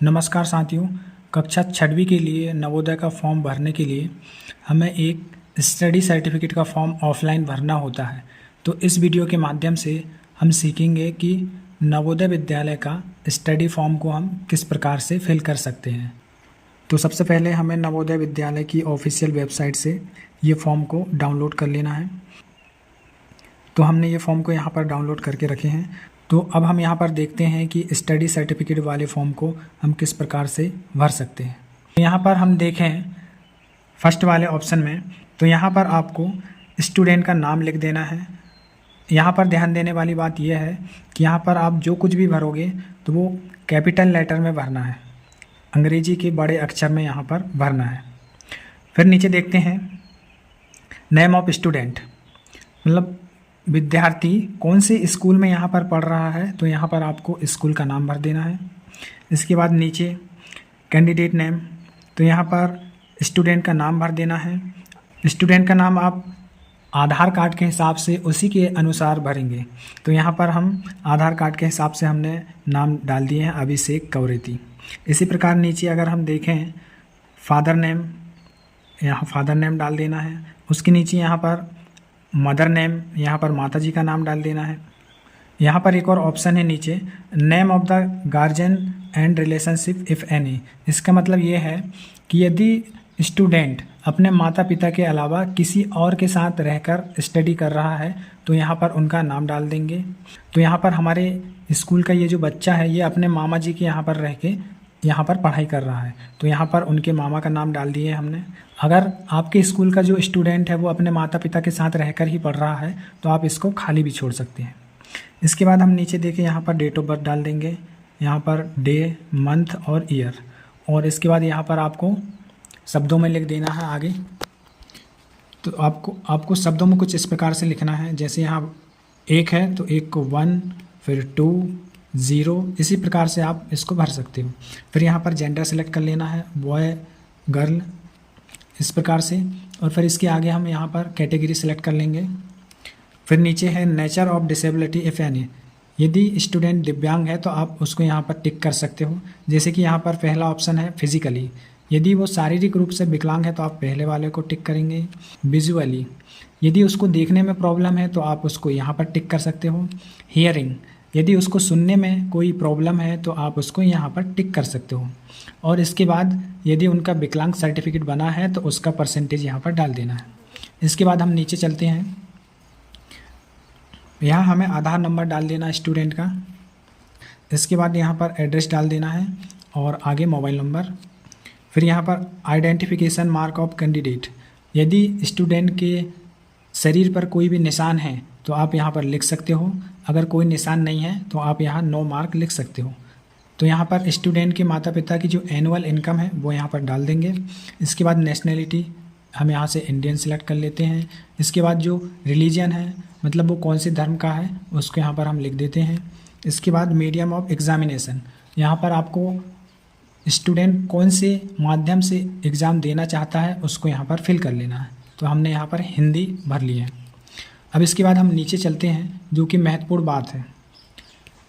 नमस्कार साथियों। कक्षा 6वीं के लिए नवोदय का फॉर्म भरने के लिए हमें एक स्टडी सर्टिफिकेट का फॉर्म ऑफलाइन भरना होता है। तो इस वीडियो के माध्यम से हम सीखेंगे कि नवोदय विद्यालय का स्टडी फॉर्म को हम किस प्रकार से फिल कर सकते हैं। तो सबसे पहले हमें नवोदय विद्यालय की ऑफिशियल वेबसाइट से ये फॉर्म को डाउनलोड कर लेना है। तो हमने ये फॉर्म को यहाँ पर डाउनलोड करके रखे हैं। तो अब हम यहाँ पर देखते हैं कि स्टडी सर्टिफिकेट वाले फॉर्म को हम किस प्रकार से भर सकते हैं। यहाँ पर हम देखें फर्स्ट वाले ऑप्शन में, तो यहाँ पर आपको स्टूडेंट का नाम लिख देना है। यहाँ पर ध्यान देने वाली बात यह है कि यहाँ पर आप जो कुछ भी भरोगे तो वो कैपिटल लेटर में भरना है, अंग्रेजी के बड़े अक्षर में यहाँ पर भरना है। फिर नीचे देखते हैं नेम ऑफ स्टूडेंट, मतलब विद्यार्थी कौन से स्कूल में यहाँ पर पढ़ रहा है, तो यहाँ पर आपको स्कूल का नाम भर देना है। इसके बाद नीचे कैंडिडेट नेम, तो यहाँ पर स्टूडेंट का नाम भर देना है। स्टूडेंट का नाम आप आधार कार्ड के हिसाब से उसी के अनुसार भरेंगे। तो यहाँ पर हम आधार कार्ड के हिसाब से हमने नाम डाल दिए हैं, अभिषेक कवरेती। इसी प्रकार नीचे अगर हम देखें फादर नेम, यहाँ फादर नेम डाल देना है। उसके नीचे यहाँ पर मदर नेम, यहाँ पर माता जी का नाम डाल देना है। यहाँ पर एक और ऑप्शन है नीचे name of the guardian and relationship if any. इसका मतलब ये है कि यदि स्टूडेंट अपने माता पिता के अलावा किसी और के साथ रहकर स्टडी कर रहा है तो यहाँ पर उनका नाम डाल देंगे। तो यहाँ पर हमारे स्कूल का ये जो बच्चा है ये अपने मामा जी के यहाँ पर रह के यहाँ पर पढ़ाई कर रहा है, तो यहाँ पर उनके मामा का नाम डाल दिए हमने। अगर आपके स्कूल का जो स्टूडेंट है वो अपने माता पिता के साथ रहकर ही पढ़ रहा है तो आप इसको खाली भी छोड़ सकते हैं। इसके बाद हम नीचे देखें यहाँ पर डेट ऑफ बर्थ डाल देंगे, यहाँ पर डे, मंथ और ईयर, और इसके बाद यहाँ पर आपको शब्दों में लिख देना है आगे। तो आपको शब्दों में कुछ इस प्रकार से लिखना है, जैसे यहाँ एक है तो एक को 1, फिर 2, 0, इसी प्रकार से आप इसको भर सकते हो। फिर यहाँ पर जेंडर सेलेक्ट कर लेना है, बॉय, गर्ल, इस प्रकार से। और फिर इसके आगे हम यहाँ पर कैटेगरी सेलेक्ट कर लेंगे। फिर नीचे है nature of disability if any, यदि स्टूडेंट दिव्यांग है तो आप उसको यहाँ पर टिक कर सकते हो। जैसे कि यहाँ पर पहला ऑप्शन है फिजिकली, यदि वो शारीरिक रूप से विकलांग है तो आप पहले वाले को टिक करेंगे। विजुअली, यदि उसको देखने में प्रॉब्लम है तो आप उसको यहाँ पर टिक कर सकते हो। हियरिंग, यदि उसको सुनने में कोई प्रॉब्लम है तो आप उसको यहाँ पर टिक कर सकते हो। और इसके बाद यदि उनका विकलांग सर्टिफिकेट बना है तो उसका परसेंटेज यहाँ पर डाल देना है। इसके बाद हम नीचे चलते हैं, यहाँ हमें आधार नंबर डाल देना है स्टूडेंट का। इसके बाद यहाँ पर एड्रेस डाल देना है और आगे मोबाइल नंबर। फिर यहाँ पर आइडेंटिफिकेशन मार्क ऑफ कैंडिडेट, यदि स्टूडेंट के शरीर पर कोई भी निशान है तो आप यहाँ पर लिख सकते हो, अगर कोई निशान नहीं है तो आप यहाँ नो मार्क लिख सकते हो। तो यहाँ पर स्टूडेंट के माता पिता की जो एनुअल इनकम है वो यहाँ पर डाल देंगे। इसके बाद नेशनैलिटी हम यहाँ से इंडियन सेलेक्ट कर लेते हैं। इसके बाद जो रिलीजन है, मतलब वो कौन से धर्म का है, उसको यहाँ पर हम लिख देते हैं। इसके बाद मीडियम ऑफ एग्जामिनेशन, यहाँ पर आपको स्टूडेंट कौन से माध्यम से एग्ज़ाम देना चाहता है उसको यहाँ पर फिल कर लेना है। तो हमने यहाँ पर हिंदी भर ली है। अब इसके बाद हम नीचे चलते हैं, जो कि महत्वपूर्ण बात है।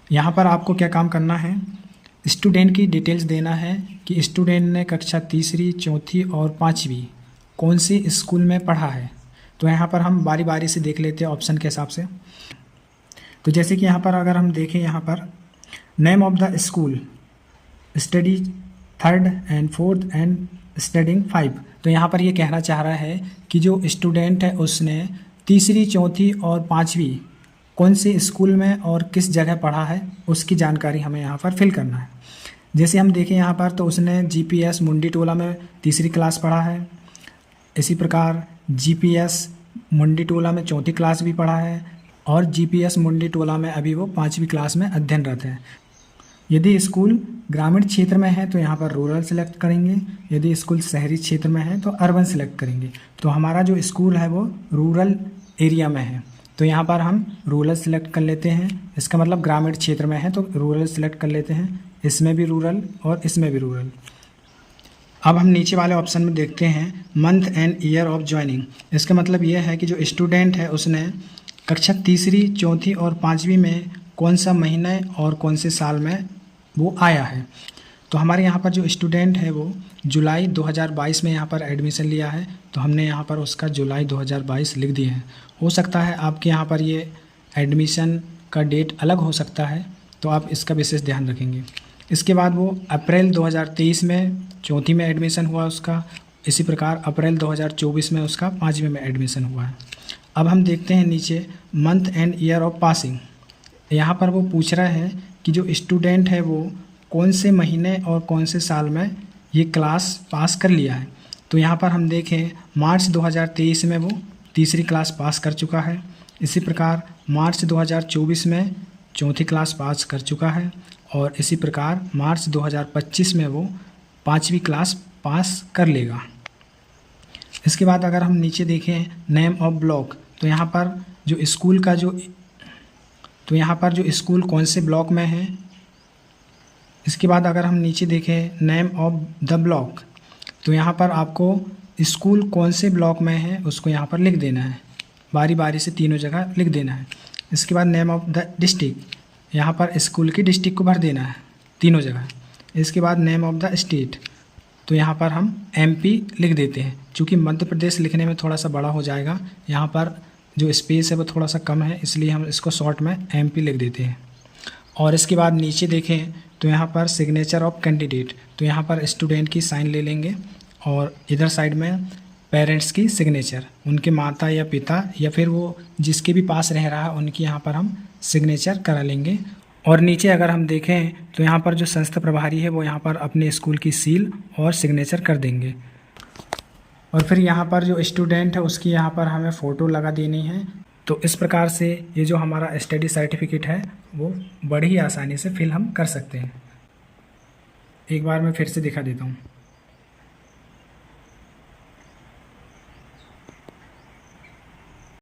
यहाँ पर आपको क्या काम करना है, स्टूडेंट की डिटेल्स देना है कि स्टूडेंट ने कक्षा 3री, 4थी और 5वीं कौन सी स्कूल में पढ़ा है। तो यहाँ पर हम बारी बारी से देख लेते हैं ऑप्शन के हिसाब से। तो जैसे कि यहाँ पर अगर हम देखें, यहाँ पर name of the school, study 3rd and 4th and studying 5, तो यहाँ पर ये कहना चाह रहा है कि जो स्टूडेंट है उसने 3री, 4थी और 5वीं कौन से स्कूल में और किस जगह पढ़ा है उसकी जानकारी हमें यहाँ पर फिल करना है। जैसे हम देखें यहाँ पर, तो उसने जीपीएस मुंडी टोला में 3री क्लास पढ़ा है। इसी प्रकार जीपीएस मुंडी टोला में 4थी क्लास भी पढ़ा है, और जीपीएस मुंडी टोला में अभी वो 5वीं क्लास में अध्ययनरत है। यदि स्कूल ग्रामीण क्षेत्र में है तो यहाँ पर रूरल सेलेक्ट करेंगे, यदि स्कूल शहरी क्षेत्र में है तो अर्बन सेलेक्ट करेंगे। तो हमारा जो स्कूल है वो रूरल एरिया में है, तो यहाँ पर हम रूरल सेलेक्ट कर लेते हैं। इसका मतलब ग्रामीण क्षेत्र में है तो रूरल सेलेक्ट कर लेते हैं, इसमें भी रूरल और इसमें भी रूरल। अब हम नीचे वाले ऑप्शन में देखते हैं month and year of joining. इसका मतलब ये है कि जो स्टूडेंट है उसने कक्षा 3री, 4थी और 5वीं में कौन सा महीने और कौन से साल में वो आया है। तो हमारे यहाँ पर जो स्टूडेंट है वो जुलाई 2022 में यहाँ पर एडमिशन लिया है, तो हमने यहाँ पर उसका जुलाई 2022 लिख दिए हैं। हो सकता है आपके यहाँ पर ये एडमिशन का डेट अलग हो सकता है, तो आप इसका विशेष ध्यान रखेंगे। इसके बाद वो अप्रैल 2023 में चौथी में एडमिशन हुआ उसका, इसी प्रकार अप्रैल 2024 में उसका 5वीं में एडमिशन हुआ है। अब हम देखते हैं नीचे month and year of passing. यहाँ पर वो पूछ रहा है कि जो स्टूडेंट है वो कौन से महीने और कौन से साल में ये क्लास पास कर लिया है। तो यहाँ पर हम देखें मार्च 2023 में वो तीसरी क्लास पास कर चुका है। इसी प्रकार मार्च 2024 में चौथी क्लास पास कर चुका है, और इसी प्रकार मार्च 2025 में वो 5वीं क्लास पास कर लेगा। इसके बाद अगर हम नीचे देखें नेम ऑफ ब्लॉक, तो यहाँ पर जो स्कूल कौन से ब्लॉक में है। इसके बाद अगर हम नीचे देखें नेम ऑफ द ब्लॉक, तो यहाँ पर आपको स्कूल कौन से ब्लॉक में है उसको यहाँ पर लिख देना है, बारी बारी से तीनों जगह लिख देना है। इसके बाद नेम ऑफ द डिस्ट्रिक्ट, यहाँ पर स्कूल की डिस्ट्रिक्ट को भर देना है तीनों जगह। इसके बाद नेम ऑफ द स्टेट, तो यहाँ पर हम MP लिख देते हैं। चूँकि मध्य प्रदेश लिखने में थोड़ा सा बड़ा हो जाएगा, यहाँ पर जो स्पेस है वो थोड़ा सा कम है, इसलिए हम इसको शॉर्ट में MP लिख देते हैं। और इसके बाद नीचे देखें तो यहाँ पर सिग्नेचर ऑफ कैंडिडेट, तो यहाँ पर स्टूडेंट की साइन ले लेंगे, और इधर साइड में पेरेंट्स की सिग्नेचर, उनके माता या पिता या फिर वो जिसके भी पास रह रहा है उनकी यहाँ पर हम सिग्नेचर करा लेंगे। और नीचे अगर हम देखें तो यहाँ पर जो संस्था प्रभारी है वो यहाँ पर अपने स्कूल की सील और सिग्नेचर कर देंगे। और फिर यहाँ पर जो स्टूडेंट है उसकी यहाँ पर हमें फ़ोटो लगा देनी है। तो इस प्रकार से ये जो हमारा स्टडी सर्टिफिकेट है वो बड़ी ही आसानी से फिल हम कर सकते हैं। एक बार मैं फिर से दिखा देता हूँ।